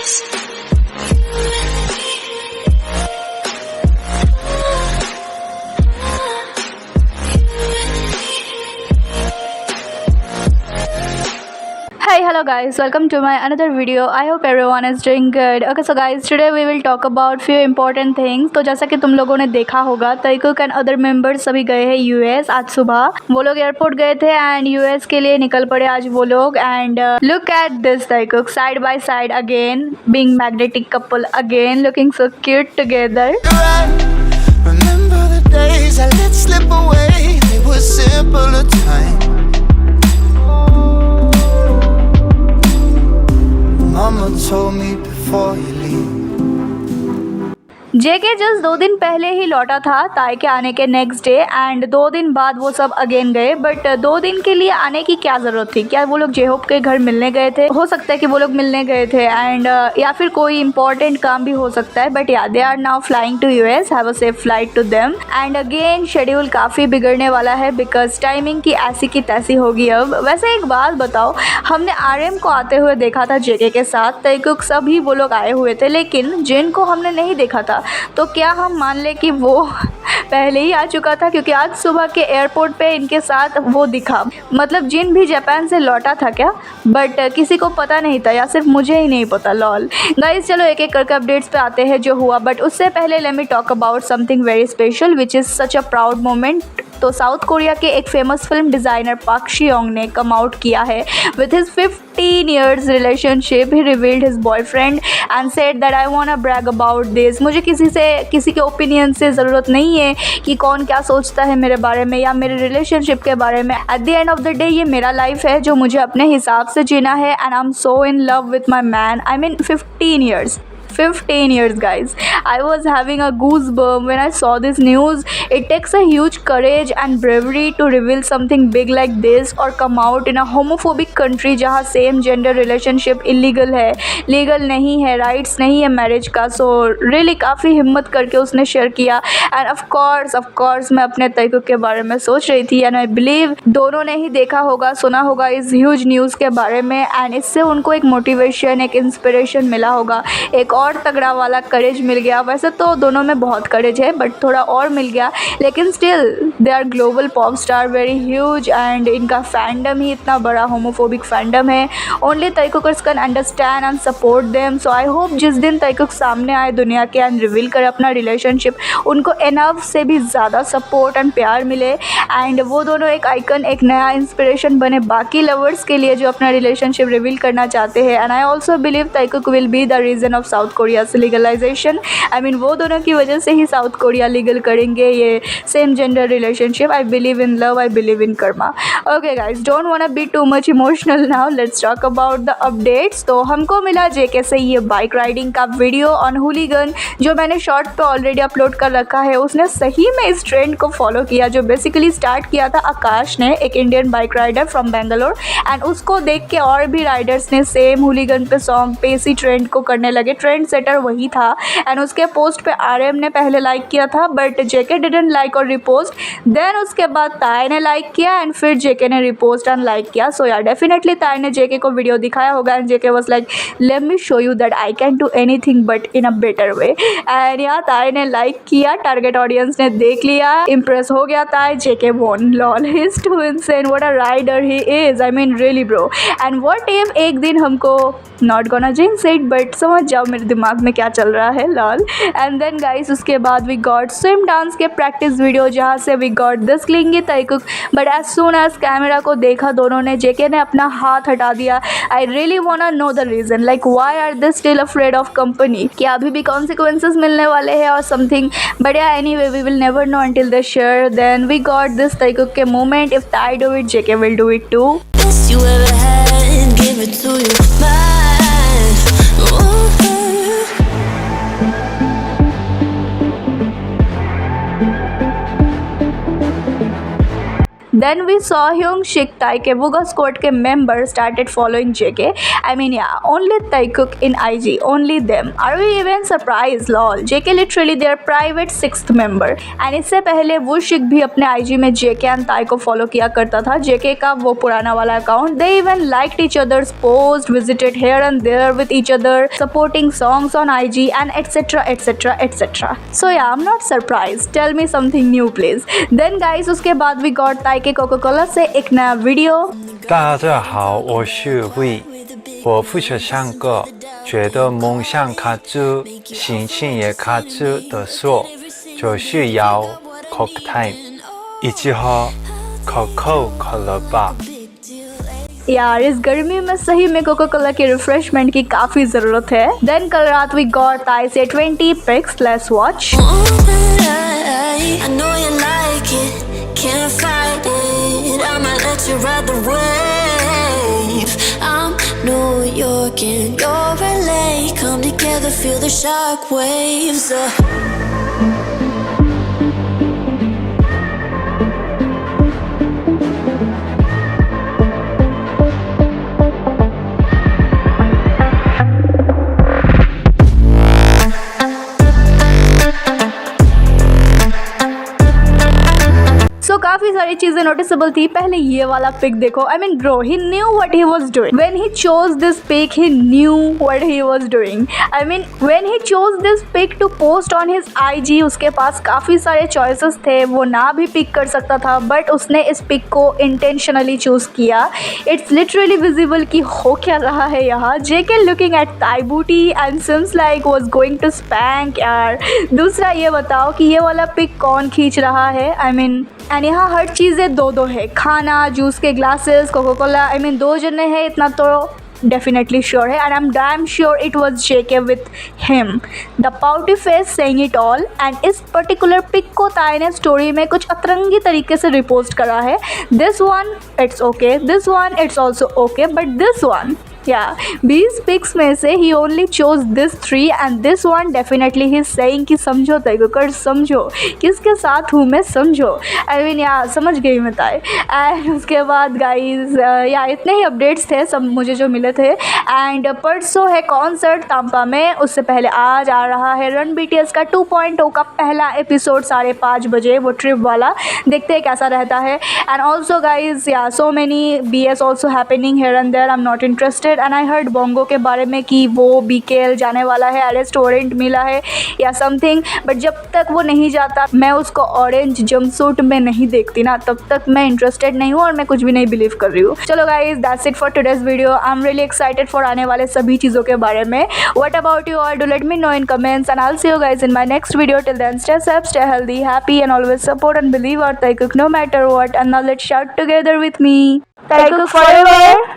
Hi, hello guys, welcome to my another video. I hope everyone is doing good. Okay, so guys, today we will talk about few important things. तो जैसा कि तुम लोगों ने देखा होगा, ताइकुक and other members सभी गए हैं यूएस आज सुबह। वो लोग एयरपोर्ट गए थे एंड यूएस के लिए निकल पड़े आज वो लोग। And look at this Taekook side by side again, being magnetic couple again, looking so cute together. Remember the days I let slip away, they were simpler times. Mama told me before you leave. JK just 2 दिन पहले ही लौटा था ताई के आने के next day and 2 दिन बाद वो सब अगेन गए। बट 2 दिन के लिए आने की क्या ज़रूरत थी? क्या वो लोग जेहोप के घर मिलने गए थे? हो सकता है कि वो लोग मिलने गए थे एंड या फिर कोई इंपॉर्टेंट काम भी हो सकता है। But yeah they are now flying to US, have a safe flight to them. And again schedule काफ़ी बिगड़ने वाला है बिकॉज टाइमिंग की ऐसी की तैसी होगी अब। वैसे एक बात बताओ, हमने आरएम को आते हुए देखा था जेके के साथ, ताइकुक सभी वो लोग आए हुए थे, लेकिन जिन को हमने नहीं देखा था। तो क्या हम मान ले कि वो पहले ही आ चुका था? क्योंकि आज सुबह के एयरपोर्ट पे इनके साथ वो दिखा, मतलब जिन भी जापान से लौटा था क्या? बट किसी को पता नहीं था या सिर्फ मुझे ही नहीं पता? लॉल गाइस, चलो एक एक करके अपडेट्स पे आते हैं जो हुआ। बट उससे पहले let me talk about something very special which is such a proud moment. तो साउथ कोरिया के एक famous film designer Park Seong ने कम आउट किया है with his 15 years relationship. He revealed his boyfriend and said that I want to brag about this. मुझे किसी के opinion से ज़रूरत नहीं है कि कौन क्या सोचता है मेरे बारे में या मेरे रिलेशनशिप के बारे में। At the end of the day ये मेरा लाइफ है जो मुझे अपने हिसाब से जीना है and I am so in love with my man. I mean 15 years guys. I was having a goosebump when I saw this news. It takes a huge courage and bravery to reveal something big like this or come out in a homophobic country जहाँ same gender relationship illegal है, legal नहीं है, rights नहीं है marriage का। So really काफ़ी हिम्मत करके उसने शेयर किया। And of course मैं अपने ताइकुक के बारे में सोच रही थी and I believe दोनों ने ही देखा होगा, सुना होगा इस ह्यूज न्यूज़ के बारे में and इससे उनको एक मोटिवेशन, एक इंस्पिरेशन मिला होगा, एक और तगड़ा वाला करेज मिल गया। वैसे तो दोनों में बहुत करेज है बट थोड़ा और मिल गया, लेकिन still they are global pop star, very huge and इनका फैंडम ही इतना बड़ा होमोफोबिक फैंडम है। Only Taekookers can understand and support them. So I hope जिस दिन ताइकुक सामने आए दुनिया के एंड रिवील करे अपना रिलेशनशिप, उनको एनफ से भी ज़्यादा सपोर्ट एंड प्यार मिले एंड वो दोनों एक आइकन, एक नया इंस्पिरेशन बने बाकी लवर्स के लिए जो अपना रिलेशनशिप रिवील करना चाहते हैं। And I also believe Taekook will be the reason of South Korea से लीगलाइजेशन। आई मीन वो दोनों की वजह से ही साउथ कोरिया लीगल करेंगे ये same gender relationship. I believe in love, I believe in Karma. Okay guys, don't want be too much emotional now, let's talk about the updates. तो हमको मिला जेके से ये बाइक राइडिंग का वीडियो ऑन हुलीगन जो मैंने शॉर्ट पे ऑलरेडी अपलोड कर रखा है। उसने सही में इस ट्रेंड को फॉलो किया जो बेसिकली स्टार्ट किया था आकाश ने, एक Indian bike rider from Bangalore. And उसको देख के और भी राइडर्स ने सेम हुलीगन पे सॉन्ग पे इसी ट्रेंड को करने लगे। ट्रेंड सेटर वही था एंड उसके पोस्ट पे आरएम ने पहले लाइक किया था बट जेके डिडंट लाइक और रिपोस्ट। देन उसके बाद ताई ने लाइक किया एंड फिर जेके ने रिपोस्ट एंड लाइक किया। सो यार डेफिनेटली ताई ने जेके को वीडियो दिखाया होगा and JK was like let me show you that I can do anything but in a better way. And यार ताई ने लाइक किया, टारगेट ऑडियंस ने देख लिया, इम्प्रेस हो गया Tae, JK won. Lol, he is too insane, what a rider he is. I mean really bro. And what if एक दिन हमको, not gonna jinx it but समझ जाओ मेरे दिमाग में क्या चल रहा है, लॉल। एंड देन गाइस उसके बाद वी गॉट स्विम डांस के प्रैक्टिस वीडियो जहाँ से we got this clingy Taekook. But as soon as camera को देखा दोनों ने, जेके ने अपना हाथ हटा दिया। I really want to know the reason, like why are they still afraid of company? क्या अभी भी कॉन्सिक्वेंसेस मिलने वाले हैं और समथिंग? बट या anyway we will never know until they share. Then we got this Taekook के moment, if Tae do it JK will do it too. Best you ever had, give it to you, mine. Ooh. Then we saw Hyung-sik, Taekwondo squad के member started following JK. I mean yeah, only Taekook in IG, only them. Are we even surprised? Lol. JK literally their private 6th member. And इससे पहले वो शिक भी अपने IG में JK and Tae को follow किया करता था. JK का वो पुराना वाला account. They even liked each other's post, visited here and there with each other, supporting songs on IG and etc etc etc. So yeah, I'm not surprised. Tell me something new please. Then guys उसके बाद we got Tae के Coca-Cola से एक नया video. 大家好，我是 V。我不是唱歌，觉得梦想卡住，心情也卡住的时候，就是要 Coke Time，一起喝 Coca-Cola 吧。यार इस गर्मी में सही में कोका कोला के रिफ्रेशमेंट की काफ़ी ज़रूरत है. देन कल रात वी गॉट ताई से 20 pics. Let's watch. I know you like it, can't fight it. I might let you ride the wave. I'm New York and you're LA. Come together, feel the shock waves. So काफ़ी सारी चीज़ें noticeable थी. पहले ये वाला pick देखो. I mean bro, he knew what he was doing. When he chose this pic, he knew what he was doing. I mean when he chose this pic to post on his IG, उसके पास काफ़ी सारे choices थे. वो ना भी pick कर सकता था, but उसने इस पिक को intentionally choose किया. It's literally visible कि हो क्या रहा है यहाँ. JK looking at Thai booty and seems like was going to spank यार. दूसरा ये बताओ कि ये वाला पिक कौन खींच रहा है. I mean एंड यहाँ हर चीज़ें दो है. खाना, जूस के glasses, Coca Cola. I mean 2 जने हैं इतना तो डेफिनेटली श्योर है. And I am damn sure it was JK with him. The pouty face saying it all. And इस पर्टिकुलर पिक को ताई ने स्टोरी में कुछ अतरंगी तरीके से रिपोस्ट करा है. This one it's okay, this one it's also okay, but this one yeah, these pics में से he only chose this 3 and this one definitely he is saying कि समझो तैगुकर, समझो किसके साथ हूँ मैं, समझो. I mean yeah, समझ गई मैं ताई. एंड उसके बाद गाइज या इतने ही अपडेट्स थे सब मुझे जो मिले थे. एंड परसों है कॉन्सर्ट तांपा में. उससे पहले आज आ रहा है रन BTS का 2.0 का पहला एपिसोड 5:30 बजे, वो ट्रिप वाला. देखते हैं कैसा रहता है. And also guys yeah so many BS also happening here and there. I am not interested. And I heard बोंगो के बारे में कि वो BKL जाने वाला है, अरेस्ट वारंट मिला है या समथिंग. बट जब तक वो नहीं जाता, मैं उसको ऑरेंज जंपसूट में नहीं देखती ना, तब तक मैं इंटरेस्टेड नहीं हूँ और मैं कुछ भी नहीं बिलीव कर रही हूँ. चलो guys, that's it for today's video. I am really excited for आने वाले सभी चीज़ों के बारे में. What about you all? Do let me know in comments and I will see you guys in my next video. Till then stay safe, stay healthy, happy and always support and believe और Taekook no matter what. And now let's shout together with me. Taekook forever.